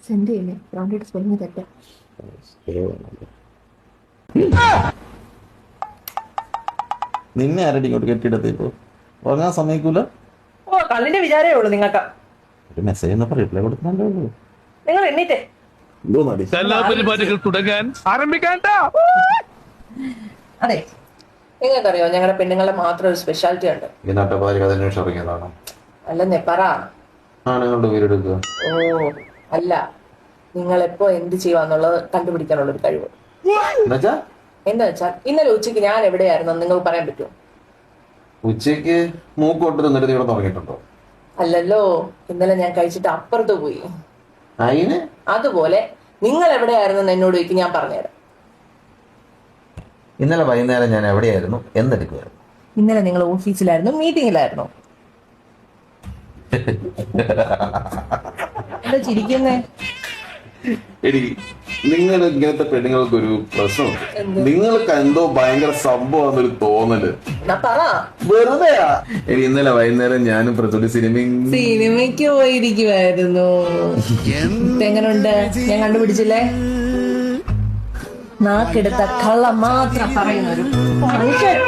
Send ചെയ്യുന്നേ റൗണ്ടിട്ട് spelling തെറ്റാ. നിന്നെ ആരടി ഇങ്ങോട്ട് കെട്ടിയിടത്തേക്കോ ഉറങ്ങാൻ സമ്മതിക്കൂല. ഓ കള്ളിന്റെ വിചാരമേ ഉള്ളൂ നിങ്ങൾക്ക്. ഒരു മെസ്സേജ് എന്നപ്പോ റിപ്ലൈ കൊടുക്കുന്നുണ്ടോ? നിങ്ങൾ എണ്ണീറ്റേ. എന്തോ നടി കലാപരിപാടികൾ തുടങ്ങാൻ ആരംഭിക്കാൻ. അതെ നിങ്ങൾക്കറിയോ ഞങ്ങളുടെ പെണ്ണുങ്ങളെ മാത്രം ഒരു സ്പെഷ്യാലിറ്റി ഉണ്ട്. ഈ നട്ടപ്പാരി കഥ അന്വേഷിച്ച് ഇറങ്ങിയതാണോ? അല്ലെന്നേ പറ. ആണുങ്ങളുടെ പേരെടുക്കുക. ഓ അല്ല, നിങ്ങളെപ്പോ എന്ത് ചെയ്യുവാന്നുള്ളത് കണ്ടുപിടിക്കാനുള്ള ഒരു കഴിവ്. എന്നുവെച്ചാ എന്താ വെച്ചാൽ ഇന്നലെ ഉച്ചയ്ക്ക് ഞാൻ എവിടെയായിരുന്നു നിങ്ങൾ പറയാൻ പറ്റുമോ? ഉച്ചക്ക് മൂക്കോട്ട് നിന്നിട്ട് ഇവിടെ തുടങ്ങിയിട്ടുണ്ടോ? അല്ലല്ലോ, ഇന്നലെ ഞാൻ കഴിച്ചിട്ട് അപ്പുറത്ത് പോയി. അതിന് അതുപോലെ നിങ്ങൾ എവിടെയായിരുന്നു എന്നോട് ചോദിക്കും, ഞാൻ പറഞ്ഞുതരാം. ഇന്നലെ വൈകുന്നേരം ഞാൻ എവിടെയായിരുന്നു എന്നെടുക്കുമായിരുന്നു. ഇന്നലെ നിങ്ങൾ ഓഫീസിലായിരുന്നു, മീറ്റിംഗിലായിരുന്നു. എന്താ ചിരിക്കുന്നേ? എടി നിങ്ങൾ ഇങ്ങനത്തെ പെണ്ണുങ്ങൾക്ക് ഒരു പ്രശ്നമുണ്ട്. നിങ്ങൾക്ക് എന്തോ ഭയങ്കര സംഭവമാണെന്നൊരു തോന്നല്. എന്നാ പറ. വെറുതെയാ. എടി ഇന്നലെ വൈകുന്നേരം ഞാനും പ്രസൂടി സിനിമയ്ക്ക് പോയിരിക്കുവായിരുന്നു. എങ്ങനുണ്ട്? ഞാൻ കണ്ടുപിടിച്ചില്ലേ? നാക്കെടുത്ത കള്ളം മാത്രം പറയുന്നൊരു മനുഷ്യൻ.